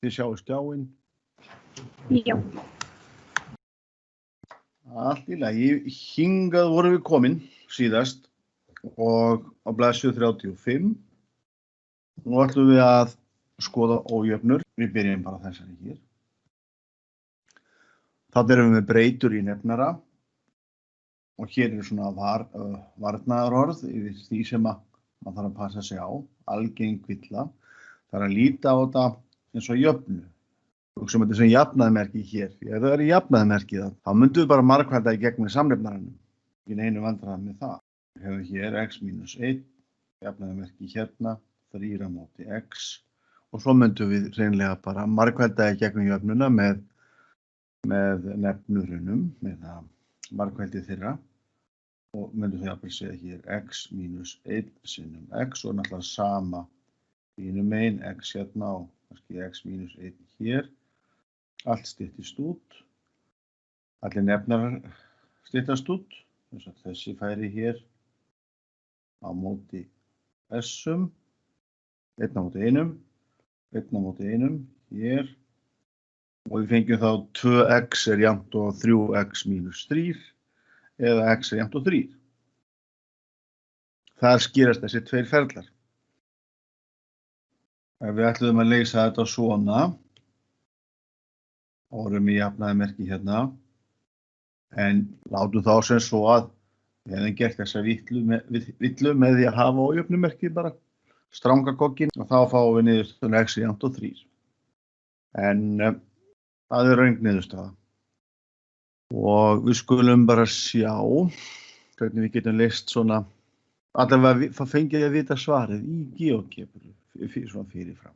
Þið sjáu skjáinn. Já. Allt í lagi. Hingað vorum við komin síðast og á blaðsíðu 35. Nú ætlum við að skoða ójöfnur. Við byrjum bara þessari hér. Þarna erum við með breytur í nefnara og hér eru svona varnaðarorð yfir því sem maður þarf að passa sig á. Algeng villa. Það er að líta á þetta eins og jöfnu. Hugsa þetta sem jafnaðarmerki hér. Ef það er jafnaðarmerki þá myndum við bara margfalda í gegn með samnefnaranum. Ekki neinu vandræði með það. Við hefum hér x mínus 1, jafnaðarmerki hérna, 3 á móti x og svo myndum við hreinlega bara margfalda í gegnum jöfnuna með nefnurunum, með margfaldið þeirra og myndum við jafnvel segja hér x mínus 1 sinnum x og náttúrulega sama hinum megin x hérna og kannski x mínus 1 hér. Allt styttist út. Allir nefnar styttast út. Þessi færi hér á móti s-um. 1 á móti 1, 1 á móti 1 hér. Og við fengjum þá 2x er jafnt og 3x mínus 3 eða x er jafnt og 3. Þar skýrast þessi tveir ferlar. Ef við ætluðum að leysa þetta svona, vorum í jafnaðarmerki hérna, en látum þá sem svo að við hefðum gert þessa villu með því að hafa ójöfnumerki bara, stranga gogginn og þá fáum við niðurstöðuna x er jafnt og 3. En það er röng niðurstaða. Og við skulum bara sjá hvernig við getum leyst svona, allavega fengið að vita svarið í GeoGebru. Svona fyrirfram.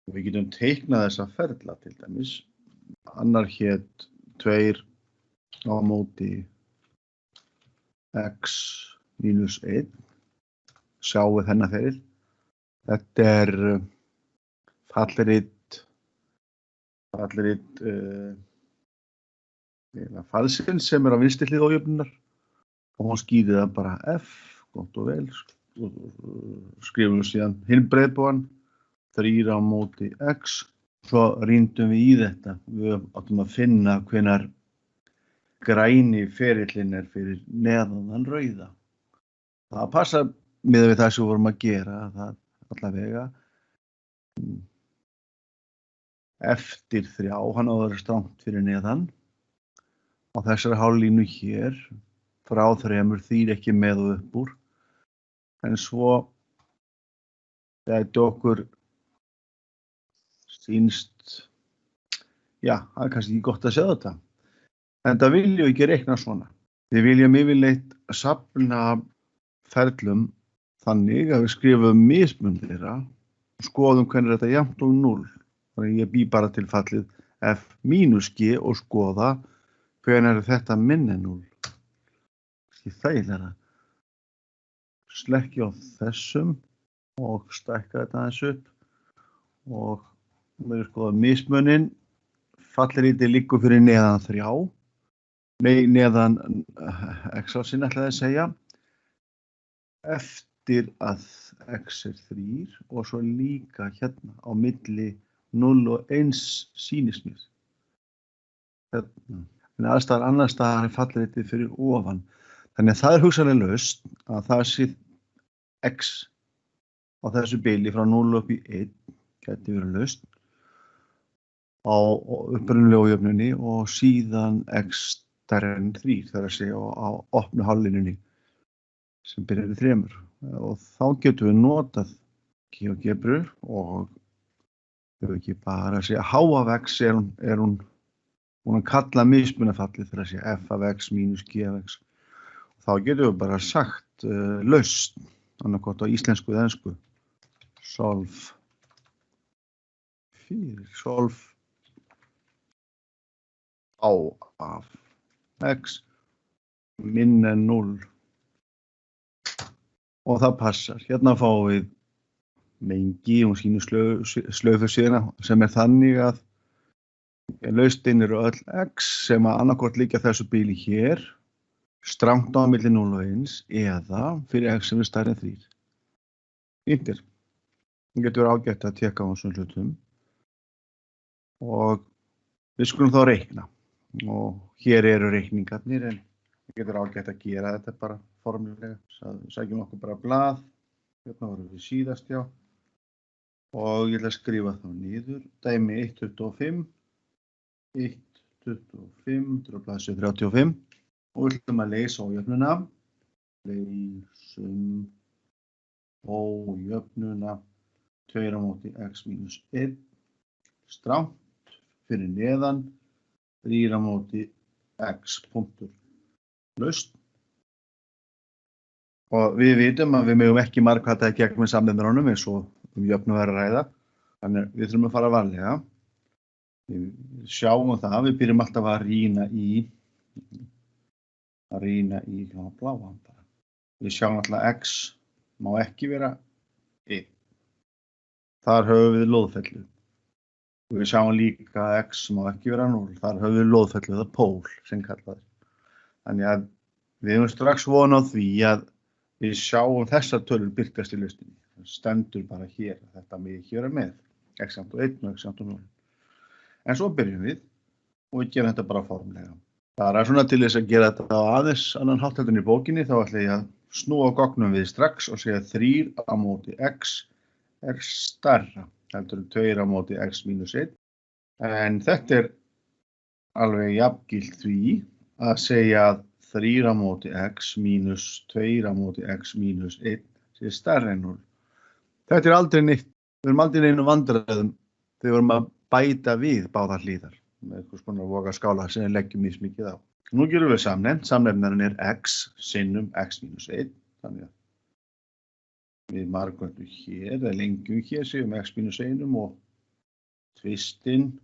Við getum teiknað þessa ferla til dæmis. Annar hét 2 á móti x mínus 1. Sjáu þennan feril. Þetta er fallrit falsins sem er á vinstri hlið ójöfnunar og hún skýrir það bara f, gott og vel. Skrifum við síðan hinn breiðbúan 3 á móti x. Svo rýndum við í þetta. Við áttum að finna hvenær græni ferillinn er fyrir neðan þann rauða. Það passar miðað við það sem við vorum að gera. Það allavega eftir 3, hann á að vera strangt fyrir neðan. Á þessari hálflínu hér frá 3 þýr ekki með og upp úr. En svo þetta okkur sýnst, já, það er kannski ekki gott að segja þetta. En það viljum við ekki reikna svona. Við viljum yfirleitt safna ferlum þannig að við skrifum mismun þeirra og skoðum hvernig þetta er jafnt og 0. Þannig ég bý bara til fallið f mínus g og skoða hvernig þetta minni 0. Það er þægilega. Slekki á þessum og stækka þetta aðeins upp og við skoðum mismunin. Fallritið liggur fyrir neðan 3. Nei, neðan x-ásinn ætlaði að segja. Eftir að x er 3 og svo líka hérna á milli 0 og 1 sýnist mér. En annars staðar er fallritið fyrir ofan. Þannig að það er hugsanlega laust að það sé x á þessu bili frá 0 upp í 1 gæti verið laust á upprunalegu ójöfnunni og síðan x stærri en 3, það er að segja á opnu hálflínunni sem byrjar í 3. Og þá getum við notað GeoGebru og við höfum ekki bara að segja h af x er hún að kalla mismunafallið fyrir að segja f af x mínus g af x. Þá getum við bara sagt laust, annarkort á íslensku eða ensku. Solve á af x minna en 0. Og það passar. Hérna fáum við mengi, hún sýnir slaufu síðan sem er þannig að laustin eru öll x sem að annarkort liggja þessu bili hér. Strangt á milli 0 og 1 eða fyrir x sem er stærri en 3. Yndir. Það getur verið ágætt að tékka á þessum hlutum. og við skulum þá reikna. Og hér eru reikningarnir en við getum ágætt að gera þetta bara formulega. Sækjum okkur bara blað, hérna vorum við síðast já. Og ég ætla að skrifa þá niður. Dæmi 1.25, 1.25, þetta er á blaðsíðu 35 og við ætlum að leysa ójöfnuna. Leysum ójöfnuna 2 á móti x mínus 1 strangt fyrir neðan 3 á móti x punktur lausn. Og við vitum að við megum ekki margfalda í gegn með samnefnarunum eins og jöfnu er að ræða. Þannig við þurfum að fara varlega. Við sjáum það, við byrjum alltaf að rýna í bláan bara. Við sjáum alltaf að x má ekki vera 1. Þar höfum við loðfellu. Og við sjáum líka að x má ekki vera 0. Þar höfum við loðfellu eða pól sem kallaður. Þannig að við höfum strax von á því að við sjáum þessar tölur birtast í lausninni. Það stendur bara hér. Þetta með ekki vera með. X samt og 1 og x samt og 0. En svo byrjum við og við gerum þetta bara formlega. Það svona til þess að gera þetta á aðeins annan hátteldur í bókinni þá ætla ég að snúa gognum við strax og segja 3 á móti x er stærra heldur en 2 á móti x mínus 1. En þetta er alveg jafngilt því að segja að 3 á móti x mínus 2 á móti x mínus 1 sé stærra en 0. Þetta er aldrei neitt, við erum aldrei neinu vandræðum þegar við erum að bæta við báðar hlíðar með eitthvað svona voga skála sem við leggjum mismikið á. Nú gerum við samnefnd, samnefnarinn er x sinnum x mínus 1, þannig að við margföldum hér, eða lengjum hér, segjum x mínus 1 og tvistinn,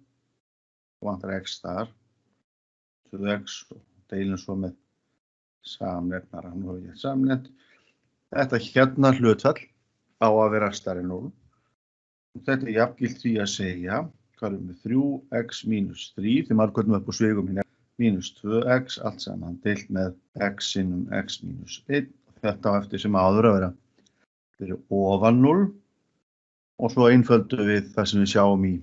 og vantar x þar, 2x og deilum svo með samnefnarann og ég samnefnd. Þetta hérna hlutfall á að vera stærri en 0. Þetta er jafngilt því að segja, hvað erum við 3x mínus 3, því margföldum upp á svigum hérna, mínus 2x, allt saman deilt með x sinnum x mínus 1. Þetta á eftir sem áður að vera fyrir ofan 0 og svo einföldum við það sem við sjáum í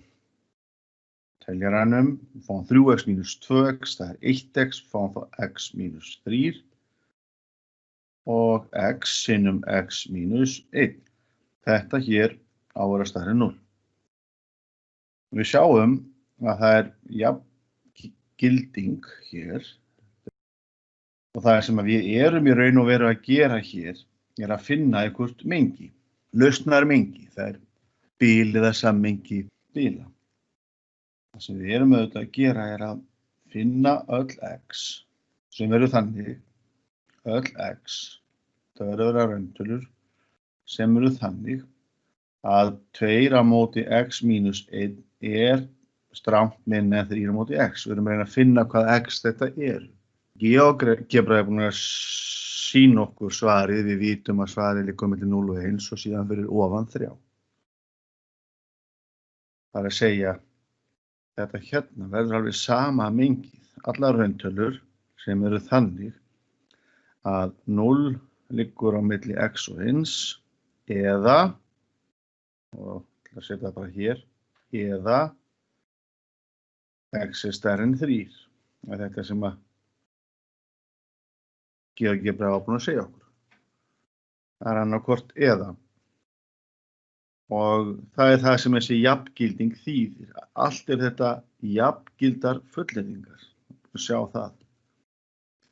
teljaranum. Við fáum 3x mínus 2x, það er 1x, við fáum þá x mínus 3 og x sinnum x mínus 1. Þetta hér á að vera stærri en 0. Við sjáum að það er jafngilding hér og það sem við erum í raun og veru að gera hér er að finna eitthvað mengi, lausnarmengi, það er bil eða sammengi bila. Það sem við erum auðvitað að gera er að finna öll x sem verður þannig, öll x, það verður að vera rauntölur sem verður þannig að 2 á móti x mínus 1 er strangt minni en 3 á móti x. Við erum að reyna að finna hvað x þetta er. GeoGebra er búin að sýna okkur svarið, við vitum að svarið liggur milli 0 og 1 og síðan fyrir ofan 3. Það er að segja, þetta hérna verður alveg sama mengið, allar rauntölur sem eru þannig að 0 liggur á milli x og 1 eða, og ég ætla að setja það bara hér, eða x er stærri en 3. Það er þetta sem að GeoGebra var búin að segja okkur. Það er annarkvort eða. Og það er það sem þessi jafngilding þýðir. Allt er þetta jafngildar fullyrðingar. Sjá það.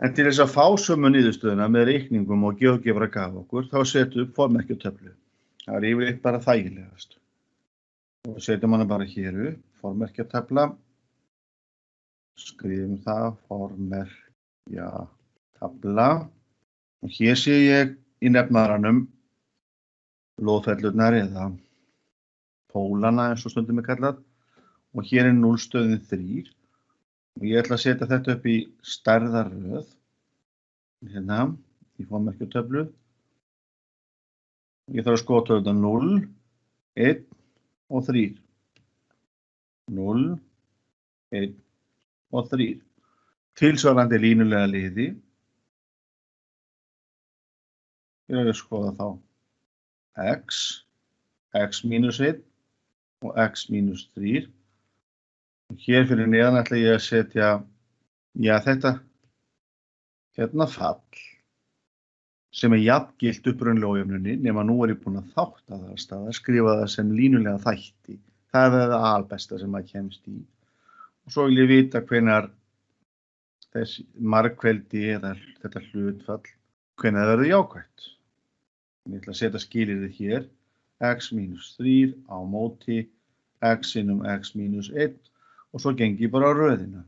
En til þess að fá sömu niðurstöðuna með reikningum og GeoGebra gaf okkur, þá setjum við formerkjatöflu. Það er yfirleitt bara þægilegast. Og setjum hana bara hér upp, formerkjatöfla. Skrifum það, formerkjatöfla. Og hér sé ég í nefnaranum loðfellurnar eða pólana eins og stundum er kallað. Og hér er 0 stöðin 3. Og ég ætla að setja þetta upp í stærðarröð. Hérna, í formerkjatöflu. Ég þarf að skota þetta 0, 1 og 3. 0, 1 og 3. Tilsvarandi línulega liði. Ég er að skoða þá x, x mínus 1 og x mínus 3. Hér fyrir neðan ætla ég að setja, þetta, hérna fall, sem jafngilt upprunalega ójöfnunni, nema nú ég búinn að þátta það að staða, skrifa það sem línulega þætti. Það það albesta sem maður kemst í. Og svo vil ég vita hvenær þessi margfeldi eða þetta hlutfall, hvenær það verður jákvætt. Ég ætla að setja skilyrði hér, x mínus 3 á móti x sinnum x mínus 1 og svo gengi ég bara á röðina.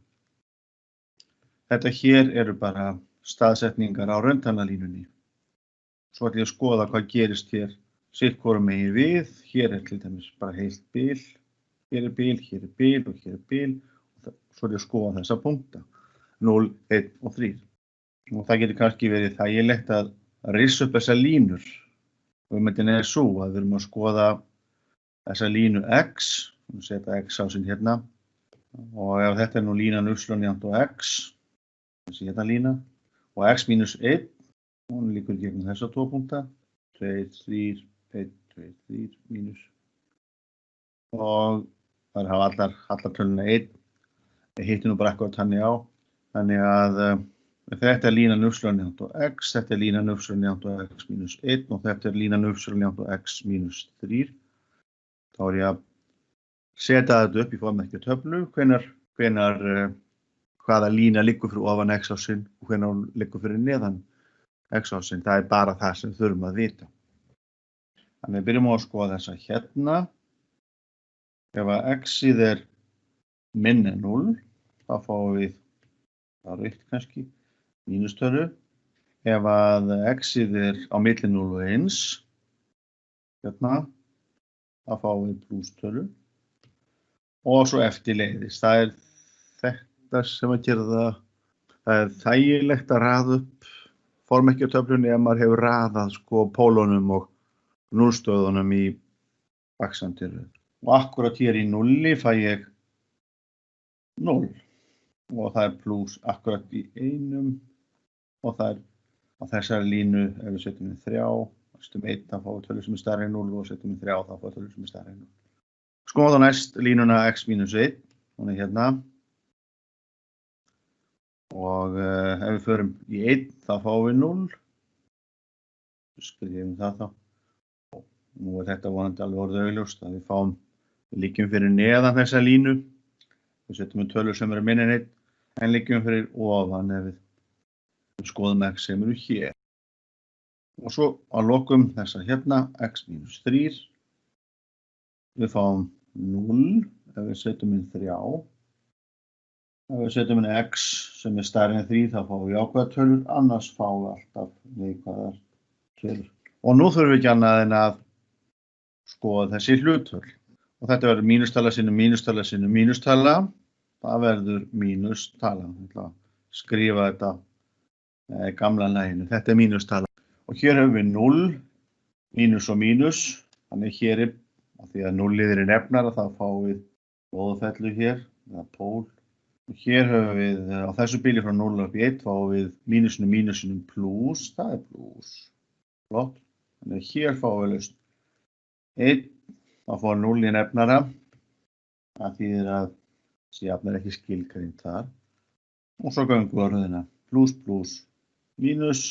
Þetta hér eru bara staðsetningar á rauntalnalínunni. Svo ætla ég að skoða hvað gerist hér sitt hvoru megin við. Hér til dæmis bara heilt bil, hér er bil og hér er bil. Svo ég að skoða þessa punkta, 0, 1 og 3. Og það getur kannski verið þægilegt að rissa upp þessa línur. Hugmyndin er sú að við erum að skoða þessa línu x, við setja x-ásinn hérna, og ef þetta er nú línan y jafnt á x, þessi hérna lína, og x mínus 1, hún líkur gegnum þessa tvo punkta, 2, 3, 1, 2, 3, mínus, og það hafa allar töluna 1, ég hitti nú bara eitthvað þannig á, þannig að þetta er línan y jafnt á x, þetta er línan y jafnt á x mínus 1 og þetta er línan y jafnt á x mínus 3. Þá er ég að setja þetta upp í formerkjatöflu, hvaða lína liggur fyrir ofan x-ásinn og hvenær hún liggur fyrir neðan x-ásinn. Það er bara það sem þurfum að vita. Þannig við byrjum á að skoða þessa hérna. Ef að x-ið er minna en 0, þá fáum við, það er rautt kannski, mínustölu. Ef að x-ið er á milli 0 og 1, hérna, þá fáum við plústölu. Og svo eftirleiðis. Það er þetta sem að gera það er þægilegt að raða upp formerkjatöflunni ef maður hefur raðað pólunum og núllstöðunum í vaxandi röð. Og akkurat hér í 0 fæ ég 0 og það er plús akkurat í 1 og það er á þessari línu ef við setjum við 3, setjum 1 þá fáum við tölu sem er stærri en 0 og setjum við 3 þá fáum við tölu sem er stærri en 0. Skoða þá næst línuna x mínus 1, hún er hérna. Og ef við förum í 1 þá fáum við 0. Skrifum það þá. Nú er þetta vonandi alveg orðið augljóst að við liggjum fyrir neðan þessa línu. Við setjum við tölur sem eru minni en 1 en liggjum fyrir ofan ef við skoðum x sem eru hér. Og svo að lokum þessa hérna x mínus 3. Við fáum 0 ef við setjum inn 3. Ef við setjum inn x sem er stærri en 3 þá fáum við jákvæðar tölur, annars fáum við alltaf neikvæðar tölur. Og nú þurfum við ekki annað en að skoða þessi hluttöl. Og þetta verður mínustala sinnum mínustala sinnum mínustala. Það verður mínustala. Ég ætla að skrifa þetta í gamla laginu. Þetta er mínustala. Og hér höfum við 0, mínus og mínus. Þannig hér er því að 0 er nefnara þá fáum við róðfellu hér, eða pól. Og hér höfum við á þessu bili frá 0 upp í 1 fáum við mínusinum plús, það er plús. Flott. Þannig hér fáum við lausn 1, þá fáum 0 í nefnara. Það þýðir að þessi jafn er ekki skilgreind þar. Og svo göngum við á röðina plús, plús, mínus,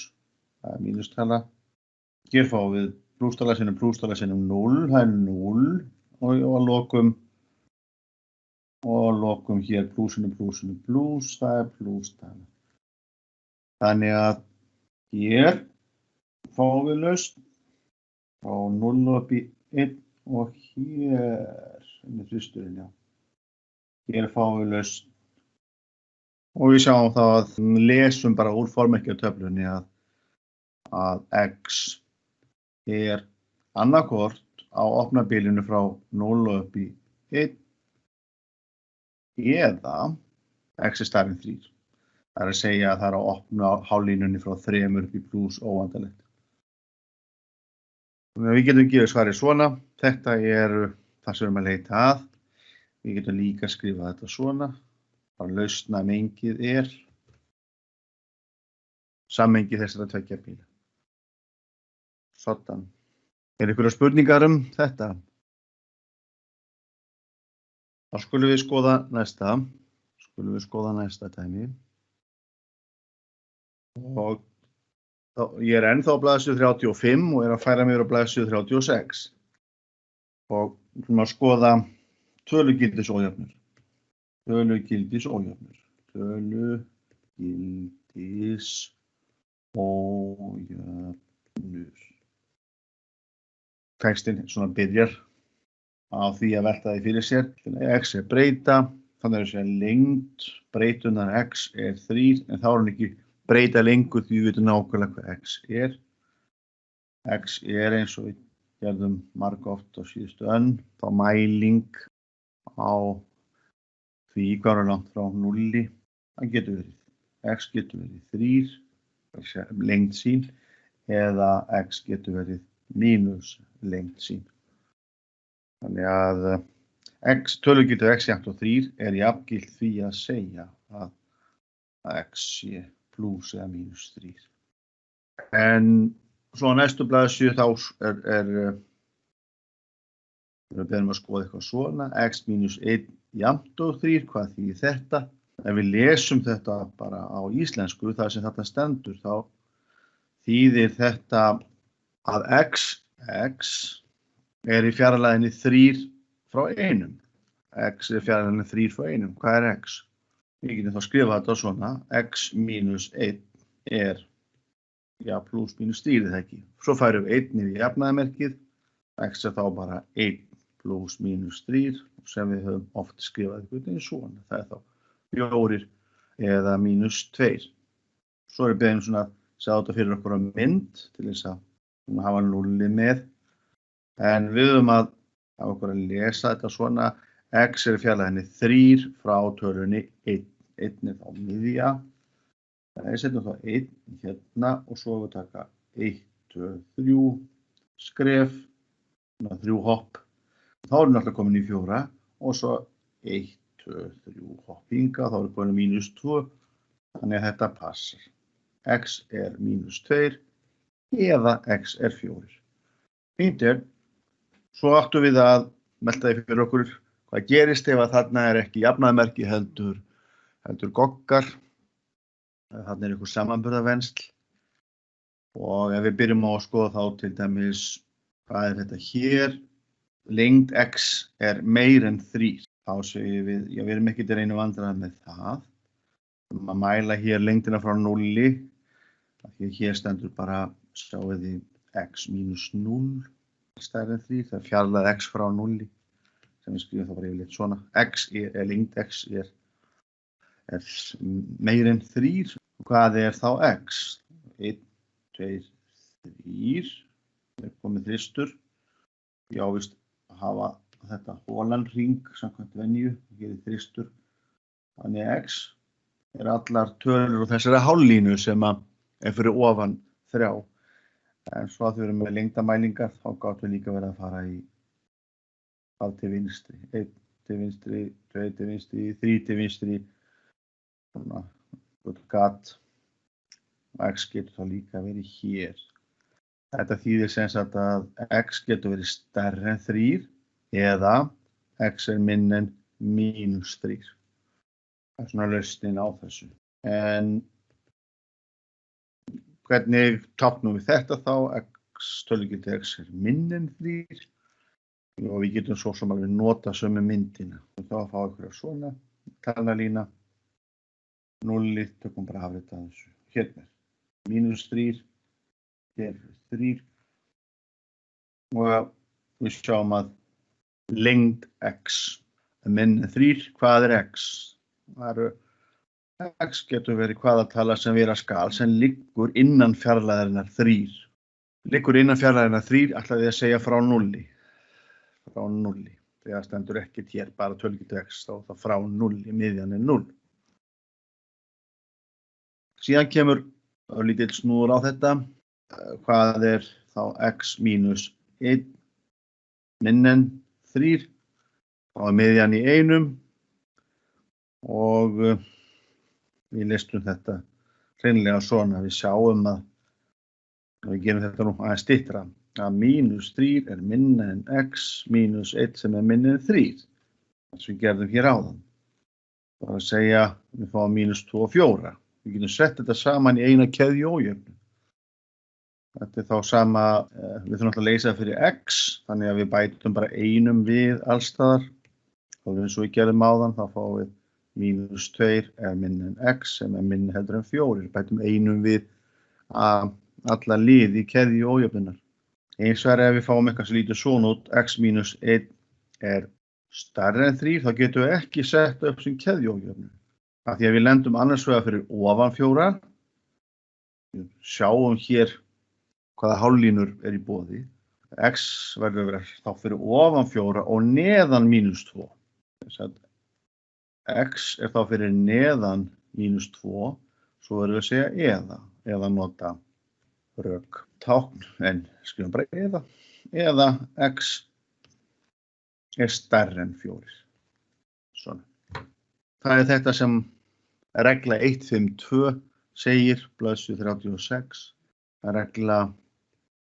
það er mínustala. Hér fáum við plústala sinnum 0, það er 0 og að lokum hér plúsinum plús, það er plústala. Þannig að hér fáum við lausn frá 0 upp í 1 og hér er fristurinn, já. Hér fáum við lausn og við sjáum þá að lesum bara úr formerkjatöflunni að x er annarkvort á opnabilinu frá 0 upp í 1 eða x er stærri en 3. Það er að segja að það er á opna hálínunni frá 3 upp í plús óvandalegt. Við getum gefið svarið svona. Þetta er það sem við erum að leita að. Við getum líka skrifað þetta svona. Bara lausnamengið er sammengi þessara tveggja bíla. Soddan. Er einhverjar spurningar um þetta? Þá skulum við skoða næsta dæmi. Og ég er ennþá á blaðsíðu 35 og er að færa mér á blaðsíðu 36. Og við ætlum að skoða tölugildisójöfnur. Textinn svona byrjar á því að velta því fyrir sér. X er breyta, þannig að lengd breytunar X er 3, en þá er hann ekki breyta lengur því við vitum nákvæmlega hvað X er. X er eins og við gerðum margoft á síðustu önn, þá mæling á því hvað er langt frá 0. Það getur verið X getur verið 3, lengd sín, eða X getur verið mínus lengd sín. Þannig að tölugildi X jafnt og 3 er jafngilt því að segja að X sé plus eða mínus 3. En svo á næstu blaðsíðu þá við beðum að skoða eitthvað svona, X mínus 1 jafnt og 3, hvað þýðir þetta? Ef við lesum þetta bara á íslensku, það sem þetta stendur, þá þýðir þetta að X er í fjarlægðinni 3 frá 1. X er í fjarlægðinni 3 frá 1. Hvað er X? Við getum þá skrifað þetta svona, X mínus 1 er, plus mínus 3 er það ekki. Svo færum við 1 yfir jafnaðarmerkið, X er þá bara 1 plus mínus 3, sem við höfum oft skrifað eitthvað svona. Það er þá 4 eða mínus 2. Svo er beðin svona að sjá þetta fyrir okkur á mynd til þess að hafa 0 með. En við höfum að hafa okkur að lesa þetta svona, X er í fjarlægðinni 3 frá tölunni 1. 1 er þá miðja. Við setjum þá 1 hérna og svo við taka 1, 2, 3 skref, 3 hopp. Þá erum við alltaf komin í 4 og svo 1, 2, 3 hopp hinga, þá erum við komin í mínus 2. Þannig að þetta passar. X er mínus 2 eða X er 4. Fínt er. Svo áttum við að melta því fyrir okkur hvað gerist ef að þarna er ekki jafnaðarmerki heldur goggar. Þarna er einhver samanburðarvensl. Og ef við byrjum á að skoða þá til dæmis hvað er þetta hér. Lengd X er meir en 3. Þá segjum við, við erum ekki til einu vandræði með það. Við erum að mæla hér lengdina frá 0. Því hér stendur bara, sjáum við X mínus 0. Stærri en 3, það er fjarlægð X frá 0, sem við skrifum þá bara yfirleitt svona. Lengd X er meir en 3. Hvað er þá X? 1, 2, 3, er komið þristur. Já, víst hafa þetta hólanhring, samkvæmt venju, hér er þristur. Þannig X er allar tölur og þessari hálflínu sem er fyrir ofan 3. En svo að við erum með lengdamælingar, þá gátum við líka verið að fara í hvað til vinstri, 1 til vinstri, 2 til vinstri, 3 til vinstri, svona, gat, og X getur þá líka verið hér. Þetta þýðir sem sagt að X getur verið stærri en 3 eða X er minni en mínus 3. Það er svona lausnin á þessu. En hvernig táknum við þetta þá? Tölugildi X er minni en 3 og við getum svo sem alveg nota sömu myndina. Og þá að fá einhverja svona talnalína. 0, tökum bara afrita þessu. Hérna er mínus 3, hér er 3 og við sjáum að lengd X er minni en 3. Hvað er X? X getur verið hvaða tala sem vera skal sem liggur innan fjarlægðarinnar 3. Liggur innan fjarlægðarinnar 3 ætlaði ég að segja frá 0. Frá 0. Þegar stendur ekkert hér, bara tölugildi X, þá frá 0, miðjan er 0. Síðan kemur lítill snúður á þetta. Hvað er þá X mínus 1 minni en 3? Þá er miðjan í 1 og við leystum þetta hreinlega svona. Við sjáum að við gerum þetta nú aðeins styttra. Að mínus 3 er minni en X mínus 1 sem er minni en 3. sem við gerðum hér áðan. Það að segja, við fáum -2 og 4. Við getum sett þetta saman í eina keðju ójöfnu. Þetta þá sama, við þurfum alltaf að leysa það fyrir x, þannig að við bætum bara einum við allstaðar. Og eins og við gerðum áðan, þá fáum við -2 er minni en x sem er minni heldur en 4. Bætum einum við alla lið í keðju ójöfnunar. Eins og ef við fáum eitthvað sem lítur svona út, x -1 er stærri en 3, þá getum við ekki sett upp sem keðju ójöfnu. Af því að við lendum annars vegar fyrir ofan 4. Við sjáum hér hvaða hálflínur er í boði. X verður að vera þá fyrir ofan 4 og neðan -2. Þess að x er þá fyrir neðan -2, svo verður við að segja eða nota rök tákn, en skrifum bara eða x er stærri en 4. Svona. Það er þetta sem regla 152 segir, blaðsíðu 36. Regla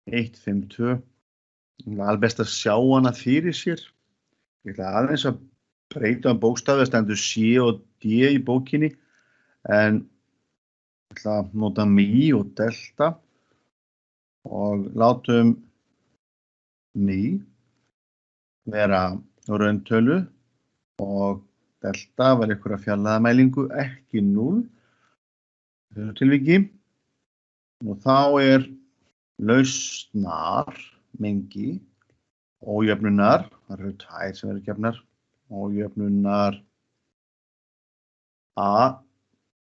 152. Það er alveg best að sjá hana fyrir sér. Ég ætla aðeins að breyta bókstafi, það stendur C og D í bókinni, en ég ætla að nota mi og delta og látum mi vera rauntölu og delta var einhverja fjarlægðarmælingu, ekki 0 í þessu tilviki. Og þá er lausnar mengi ójöfnunar, það eru 2 sem eru gefnar, ójöfnunar a,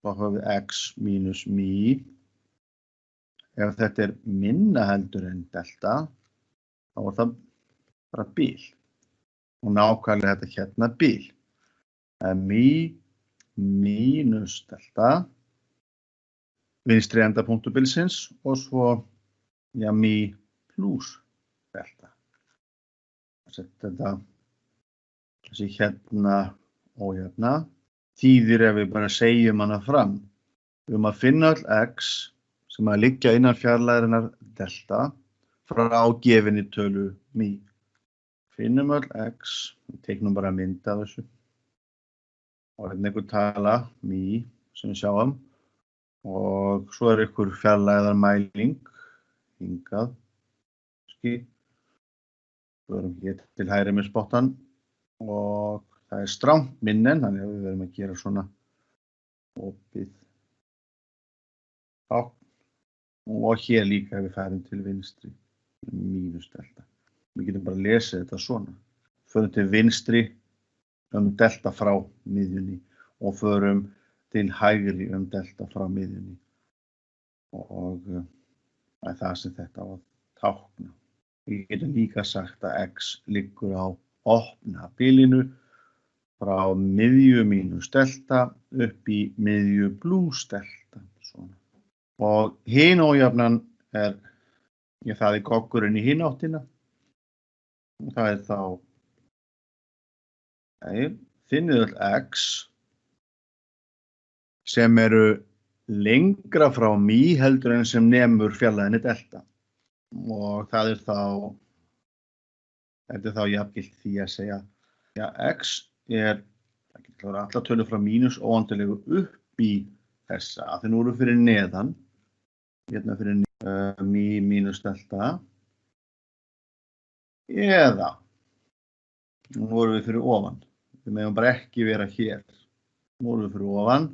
þá höfum við x mínus mi. Ef þetta er minna heldur en delta, þá er það bara bil. Og nákvæmlega þetta hérna bil. Mi mínus delta, vinstri enda punktur bilsins, og svo mi plus delta. Þetta, þessi hérna ójöfna, þýðir ef við bara segjum hana fram. Við að finna öll x sem að liggja innan fjarlægðarinnar delta frá gefinni tölu mi. Finnum öll x, við teiknum bara mynd af þessu. Og hérna einhver tala, mi, sem við sjáum. Og svo er einhver fjarlægðarmæling, hingað, skil. Við erum hér til hægri með spottan. Og það er strangt minnen, þannig að við verðum að gera svona opið tákn. Og hér líka ef við færum til vinstri, mínus delta. Við getum bara lesið þetta svona. Förum til vinstri delta frá miðjunni og förum til hægri delta frá miðjunni. Og það er það sem þetta á að tákna. Við getum líka sagt að x liggur á opna bilinu frá miðju mínus delta upp í miðju plus delta. Svona. Og hin ójöfnan er, það er goggurinn í hin áttina. Og það er þá, finnið öll x sem eru lengra frá mi heldur en sem nemur fjarlægðinni delta. Og það er þá jafngilt því að segja, x er, það getur vera allar tölur frá mínus óandilegu upp í þessa, að þeir nú eru fyrir neðan, hérna fyrir mi mínus delta, eða, nú vorum við fyrir ofan, við meðum bara ekki vera hér, nú vorum við fyrir ofan,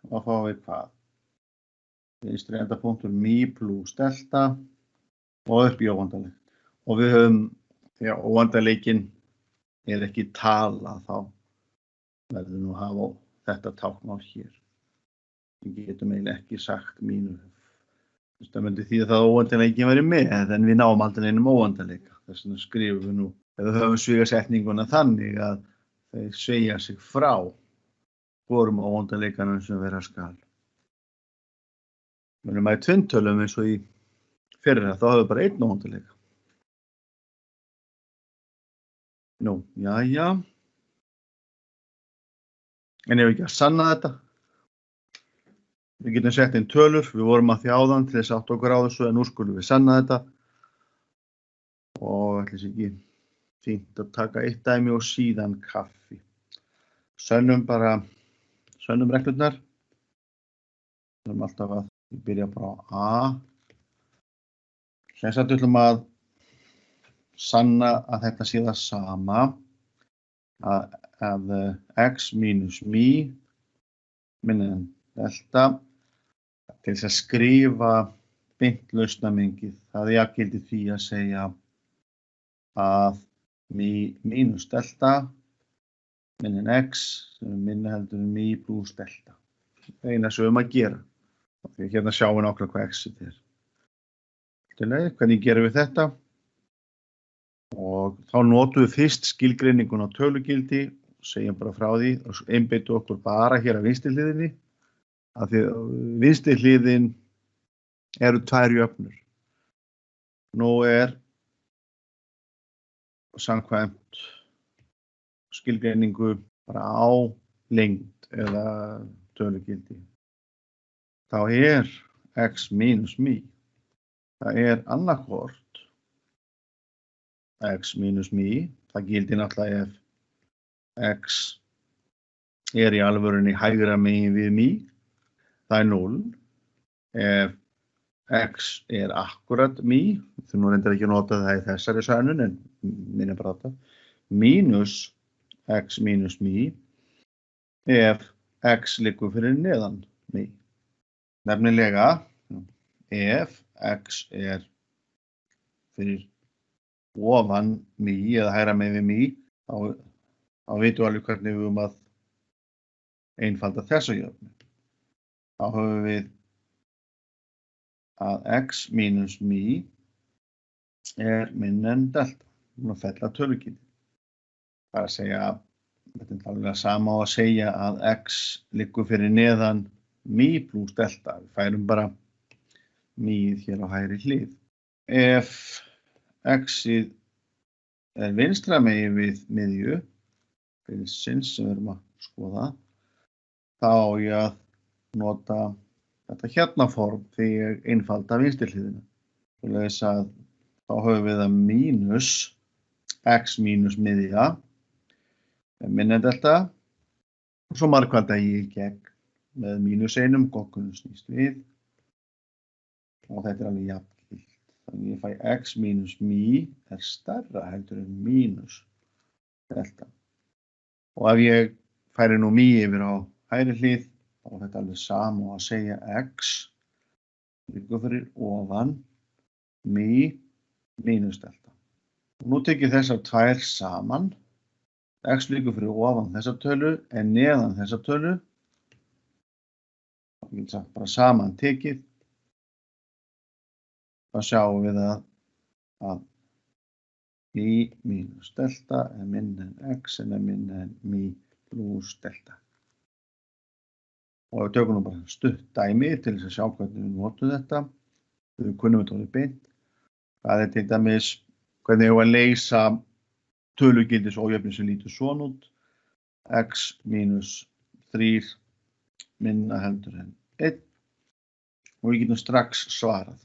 og þá fáum við hvað? Vinstri enda punktur mi plus delta og upp í óandalegt. Og við höfum, því að óandaleikinn er ekki tala, þá verður nú að hafa þetta tákn á hér. Við getum eiginlega ekki sagt mínu. Það myndi því að það óandaleikinn væri með, en við náum aldrei einum óandaleika. Þess vegna skrifum við nú, ef við höfum svigasetninguna þannig að þeir segja sig frá hvorum óandaleikana sem vera skal. Við erum að í tvinntölum eins og í fyrra, þá höfum við bara einn óandaleika. Nú, jæja. En ef við ekki að sanna þetta, við getum sett inn tölur, við vorum að þjáðan til þess átt okkur á þessu, en nú skulum við sanna þetta. Og ætlis ekki fínt að taka eitt dæmi og síðan kaffi. Sönnum reglurnar. Við erum alltaf að byrja bara á A. Sem sagt við ætlum að sanna að þetta sé það sama, að x mínus mí minna en delta, til þess að skrifa beint lausnamengið. Það er jafngildi því að segja að mí mínus delta minna en x sem er minna heldur en mí pluss delta. Það er eina sem að gera. Því hérna sjáum við nákvæmlega hvað x-ið er. Hvernig gerum við þetta? Og þá notum við fyrst skilgreiningun á tölugildi, segjum bara frá því og einbeitum okkur bara hér á vinstri hliðinni, af því að vinstri hliðin eru tvær jöfnur. Nú er samkvæmt skilgreiningu bara á lengd eða tölugildi. Þá er x mínus mí. Það er annarkvort x mínus mí. Það gildir náttúrulega ef x er í alvörunni hægra megin við mí. Það er 0. Ef x er akkurat mí, þú nú reyndar ekki að nota það í þessari sönnun, en minna bara þetta, mínus x mínus mí, ef x liggur fyrir neðan mí. Nefnilega, ef x er fyrir ofan mí eða hægra megin við mí, þá vitum við alveg hvernig við höfum að einfalda þessa jöfnu. Þá höfum við að x mínus mí er minna en delta. Nú fella tölugildi. Það er að segja, þetta er alveg sama á að segja að x liggur fyrir neðan mí pluss delta. Við færum bara míið hér á hægri hlið. Ef x-ið er vinstra megin við miðju, bilsins sem við erum að skoða, þá á ég að nota þetta hérna form þegar ég einfalda vinstri hliðina. Svoleiðis að þá höfum við að mínus x mínus miðja minna en delta og svo margfalda ég í gegn með mínus einum, goggunum snýst við og þetta er alveg jafngilt. Þannig ég fæ x mínus mí er stærra heldur en mínus delta. Og ef ég færi nú mí yfir á hægri hlið, þá er þetta alveg sama og að segja x liggur fyrir ofan mí mínus delta. Og nú tek ég þessar tvær saman. X liggur fyrir ofan þessa tölu en neðan þessa tölu. Það vil sagt bara saman tekið. Þá sjáum við að mí mínus delta er minna en x en er minna en mí pluss delta. Og við tökum nú bara stutt dæmi til þess að sjá hvernig við notum þetta. Við kunnum þetta orðið beint. Það er til dæmis hvernig við að leysa tölugildis ójöfnu sem lítur svona út. X mínus 3 minna heldur en 1. Og við getum strax svarað.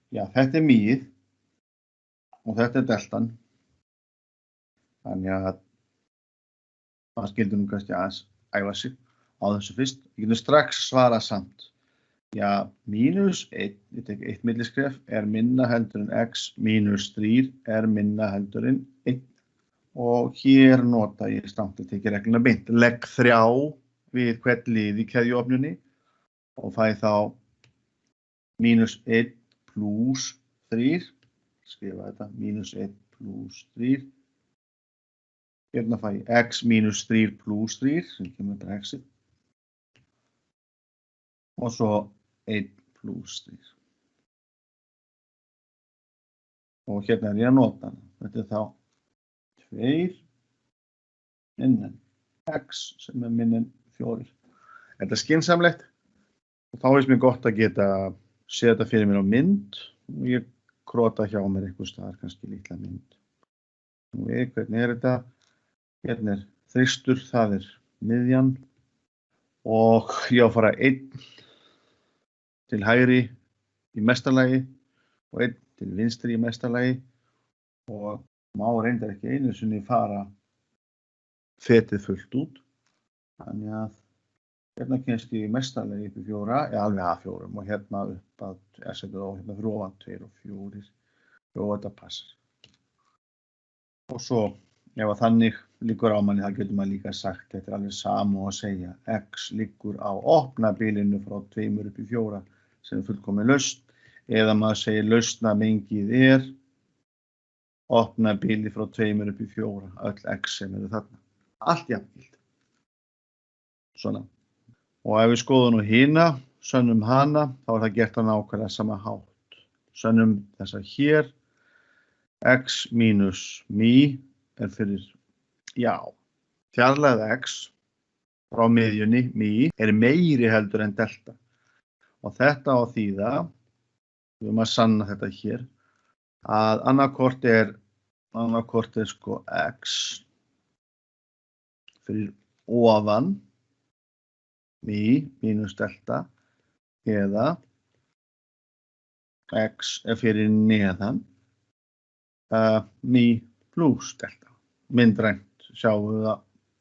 Já, þetta er míið og þetta er deltan. Þannig að það skildur nú kannski aðeins æfa sig á þessu fyrst. Við getum strax svarað samt. Já, mínus 1, ég tek 1 milliskref, er minna heldur en x mínus 3 er minna heldur en 1. Og hér nota ég samt að tekja regluna beint. Legg 3 við hvern lið í keðjuofnunni og fæ þá mínus 1 pluss 3. Skrifa þetta, mínus 1 pluss 3. Hérna fæ ég x mínus 3 pluss 3, sem kemur bara x-ið. Og svo 1 pluss 3. Og hérna er ég að nota hana. Þetta er þá 2 minna en x sem er minna en 4. Þetta er skynsamlegt og þá finnst mér gott að geta séð þetta fyrir mér á mynd og ég krota hjá mér einhvers staðar, kannski litla mynd. Nú hvernig er þetta? Hérna er þristur, það er miðjan og ég á að fara 1 til hægri í mestalagi og 1 til vinstri í mestalagi og Má reyndar ekki einu sinni fara fetið fullt út. Þannig að hérna kannski mestarlega upp í 4, eða alveg að 4 og hérna upp að, setja á hérna fyrir ofan 2 og 4. Og þetta passar. Og svo, ef að þannig liggur á manni, þá getur maður líka sagt, þetta er alveg sama og að segja, x liggur á opna bilinu frá 2 upp í 4 sem er fullkomin lausn, eða maður segir lausnamengið er opna bili frá 2 upp í 4, öll x sem eru þarna. Allt jafngilt. Svona. Og ef við skoðum nú hina, sönnum hana, þá er það gert á nákvæmlega sama hátt. Sönnum þessa hér, x mínus mi er fyrir, fjarlægð x frá miðjunni, mi, er meiri heldur en delta. Og þetta á þýða, við erum að sanna þetta hér, að annarkvort er sko x fyrir ofan mi mínus delta eða x er fyrir neðan mi plus delta. Myndrænt sjáum við það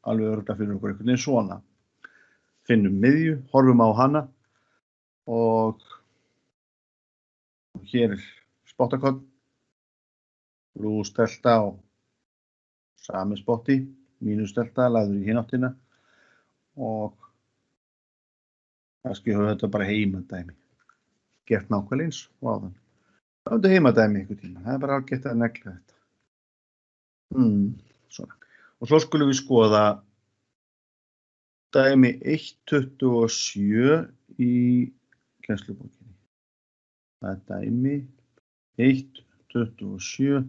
alveg örugglega fyrir okkur einhvern veginn svona. Finnum miðju, horfum á hana og hér er spottakott, plus delta og sami spotti, mínus delta, lagður í hináttina og kannski höfum þetta bara heimadæmi. Gert nákvæmlega eins og áðan. Það er heimadæmi einhvern tíma, það er bara ágætt að negla þetta. Svona. Og svo skulum við skoða dæmi 1.27 í kennslubókinni. Það er dæmi 1.27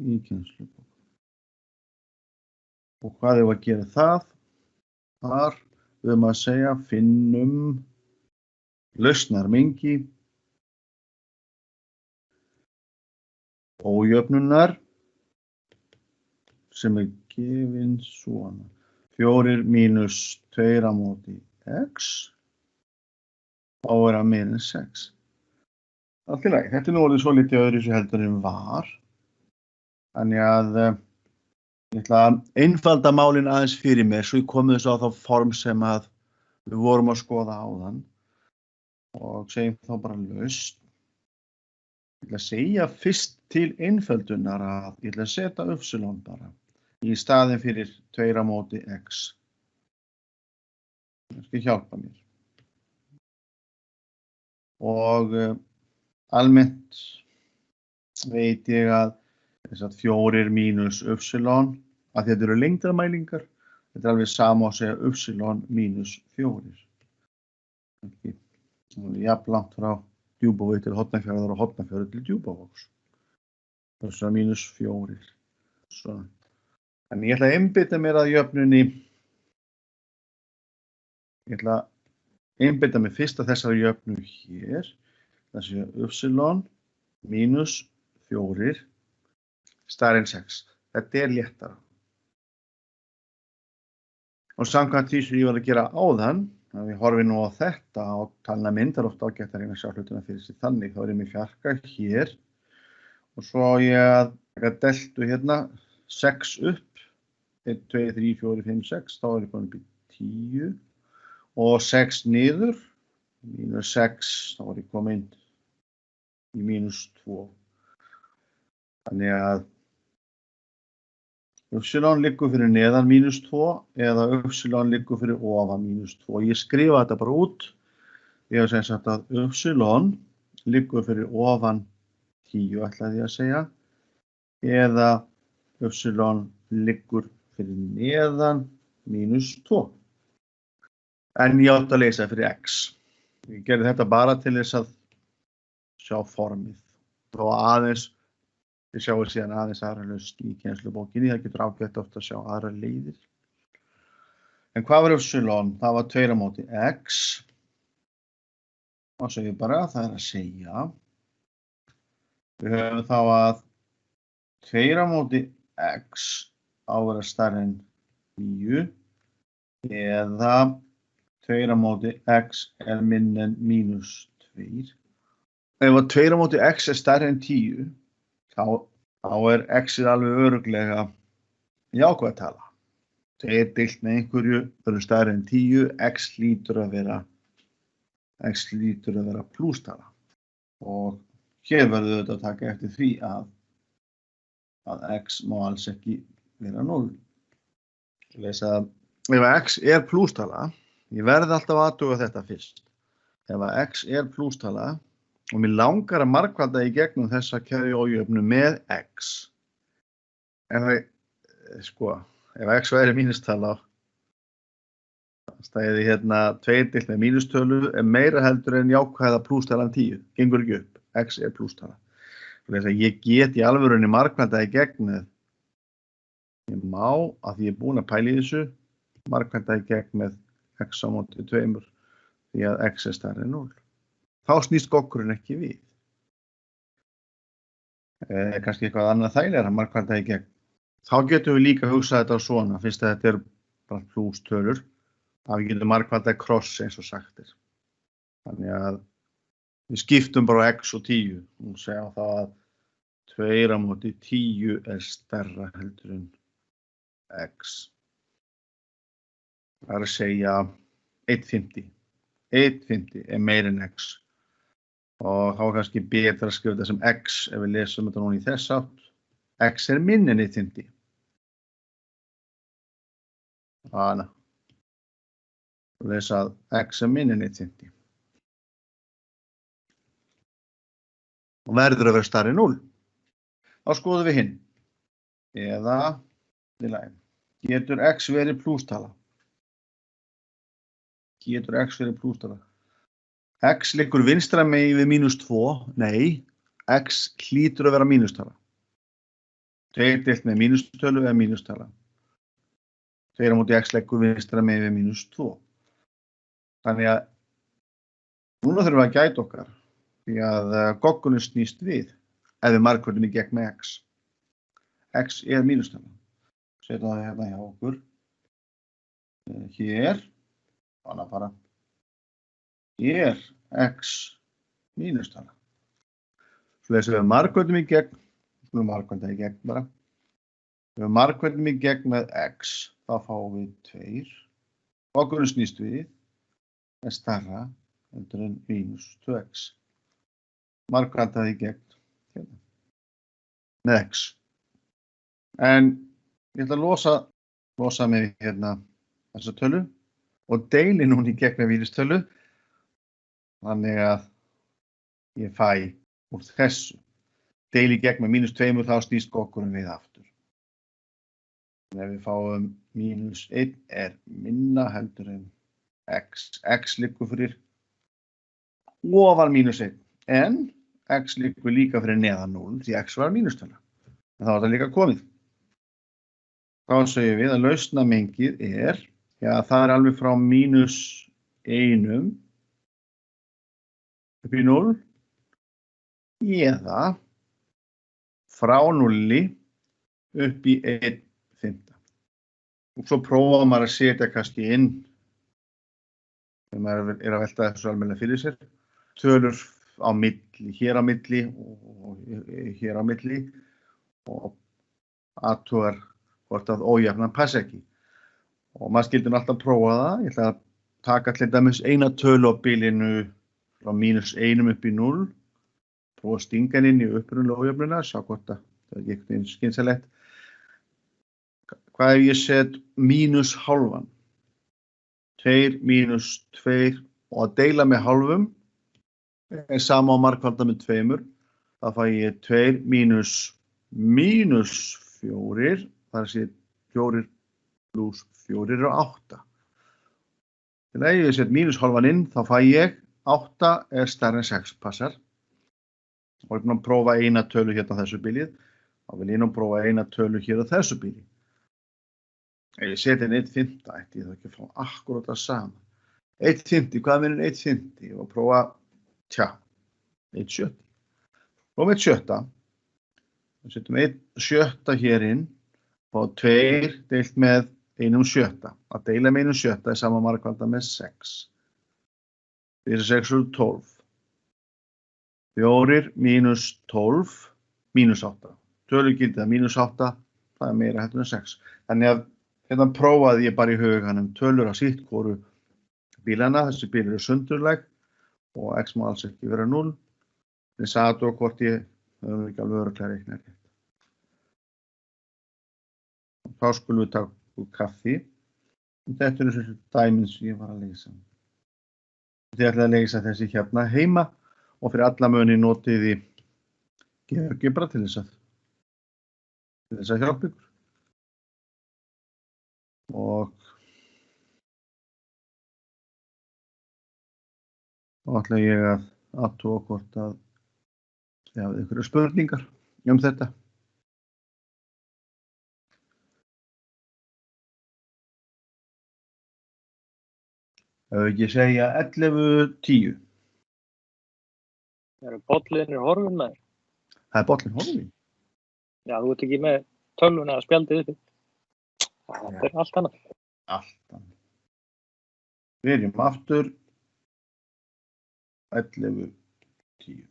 í kennslubókinni. Og hvað er að gera það? Þar við höfum að segja finnum lausnarmengi ójöfnunar sem er gefin svona. 4 mínus 2 á móti x þá er það meira en 6. Allt í lagi. Þetta er nú orðið svo litið öðru sem heldur en var. Þannig að ég ætla að einfalda málin aðeins fyrir mér svo ég komið þessu á þá form sem að við vorum að skoða áðan og segjum þá bara lausn. Ég ætla að segja fyrst til einföldunar að ég ætla að setja upsilon bara í staðinn fyrir 2 á móti x. Það skal hjálpa mér. Og almennt veit ég að þess að 4 mínus upsilon, að þetta eru lengdarmælingar, þetta er alveg sama að segja upsilon mínus 4. Það er jafn langt frá Djúpavogi til Hornafjarðar og Hornafjarðar til Djúpavogs. Upsilon mínus 4. Svona. En ég ætla að einbeita mér að jöfnunni. Ég ætla að einbeita mér fyrst að þessari jöfnu hér. Það sé upsilon mínus 4 stærri en 6. Þetta er léttara. Og samkvæmt því sem ég var að gera áðan, að við horfum nú á þetta á talnamynd, það er ofta ágætt að reyna að sjá hlutina fyrir sig þannig, þá er ég með fjarka hér og svo á ég að taka deltu hérna 6 upp, 1, 2, 3, 4, 5, 6, þá er ég komin upp í 10 og 6 niður, mínus 6, þá er ég komin í mínus 2. Þannig að upsilon liggur fyrir neðan mínus 2 eða upsilon liggur fyrir ofan mínus 2. Ég skrifa þetta bara út. Ég hef sem sagt að upsilon liggur fyrir ofan 10, ætlaði ég að segja, eða upsilon liggur fyrir neðan mínus 2. En ég átti að lesa fyrir x. Ég gerði þetta bara til þess að sjá formið. Og aðeins Við sjáum síðan aðeins aðra lausn í kennslubókinni, það getur ágætt oft að sjá aðra leiðir. En hvað var upsilon? Það var 2 á móti x. Og segjum bara, það er að segja. Við höfum þá að 2 á móti x á að vera stærri en 9 eða 2 á móti x er minni en mínus 2. Ef að 2 á móti x er stærri en 10, þá þá x-ið alveg örugglega jákvæð tala. 2 deilt með einhverju verður stærri en 10, x hlýtur að vera plústala. Og hér verður þetta að taka eftir því að x má alls ekki vera 0. Lesa að ef x plústala, ég verði alltaf að athuga þetta fyrst. Ef x plústala og mér langar að margfalda í gegnum þessa keðju ójöfnu með x. Ef x væri mínustala, stæði hérna 2 deilt með mínustölu meira heldur en jákvæða plústalan 10. Gengur ekki upp, x plústala. Ég get í alvörunni margfalda í gegnum. Ég má, að því ég búin að pæla í þessu, margfalda í gegn með x á móti 2, því að x stærri en 0. Þá snýst gogkurinn ekki við. Kannski eitthvað annað þægilegra að margfalda í gegn. Þá getum við líka hugsað þetta svona, fyrst að þetta bara plústölur, að við getum margfalda í kross eins og sagt er. Þannig að við skiptum bara x og 10 og segja þá að 2 á móti 10 stærra heldur en x. Það að segja 1,50. 1,50 meira en x. Og þá kannski betra að skrifa þetta sem x ef við lesum þetta núna í þess átt. X minni en 1,50. Þannig. Lesa að x minni en 1,50. Og verður að vera stærri en 0. Þá skoðum við hinn. Eða, getur x verið plústala? Getur x verið plústala? X liggur vinstra megin við -2. Nei, x hlýtur að vera mínustala. 2 deilt með mínustölu mínustala. 2 á móti x liggur vinstra megin við -2. Þannig að núna þurfum við að gæta okkar því að goggunum snýst við ef við margföldum í gegn með x. X mínustala. Setjum það hérna hjá okkur. Hér. Þannig bara. Hér x mínustala. Svo lesum við margföldum í gegn. Við margfölda í gegn bara. Ef við margföldum í gegn með x, þá fáum við 2. Goggunum snýst við stærra heldur en -2x. Margfaldað í gegn hérna. Með x. En ég ætla að losa mig hérna þessa tölu og deili núna í gegn með mínustölu. Þannig að ég fæ úr þessu. Deili í gegn með -2 þá snýst goggunum við aftur. En ef við fáum -1 minna heldur en x. X liggur fyrir ofan -1. En x liggur líka fyrir neðan 0 því x var mínustöla. En þá er það líka komið. Þá segjum við að lausnamengið það er alveg frá -1 upp í 0 eða frá 0 upp í 1,5. Og svo prófaðum maður að setja kannski inn, þegar maður að velta þessu almennilega fyrir sér, tölur á milli, hér á milli og hér á milli og athugar hvort að ójafnan passi ekki. Og maður skildi alltaf prófa það. Ég ætla að taka til dæmis eina tölu á bilinu frá -1 upp í 0. Prófa að stinga inn í upprunalega ójöfnuna, sjá hvort að það er ekki skynsamlegt. Hvað ef ég set -0,5? 2 - 2 og að deila með hálfum sama á margfalda með 2. Það fæ ég 2 - -4. Það er að segja 4 + 4 eru 8. Þegar ég set -0,5 inn, þá fæ ég 8 stærri en 6 passar. Og ég er búin að prófa eina tölu hérna á þessu bílið. Þá vil ég nú prófa eina tölu hér á þessu bíli. Ef ég seti inn 1,5, ætti ég þá ekki að fá akkurat það sama. 1,50, hvað minnir 1,50? Og prófa, 1,70. Prófa 1,70. Við setjum 1,70 hér inn. Og 2 deilt með 1,70. Að deila með 1,70 er sama margfalda með 6. 6 eru 12. 4 - 12 -8. tölugildið að -8, það er meira heldur en 6. Þannig að hérna prófaði ég bara í huganum tölur á sitt hvoru bílana, þessi bíl eru sundurleg og x má alls ekki vera 0. Ég sagði og hvort ég höfum ekki alveg örugglega reiknað rétt. Þá skulum við taka kaffi. Þetta eru þessi dæmin sem ég var að leysa. Ég ætla að leysa þessi hérna heima og fyrir alla muni notiði GeoGebra til þess að hjálpa ykkur. Og þá ætla ég að athuga hvort að þið hafið einhverjar spurningar þetta. Ef ekki segja 11:10. Bollin horfinn með þér? Það bollin horfinn? Já, þú ert ekki með tölvuna að spjaldið uppi. Þetta allt annað. Allt annað. Við erum aftur 11:10.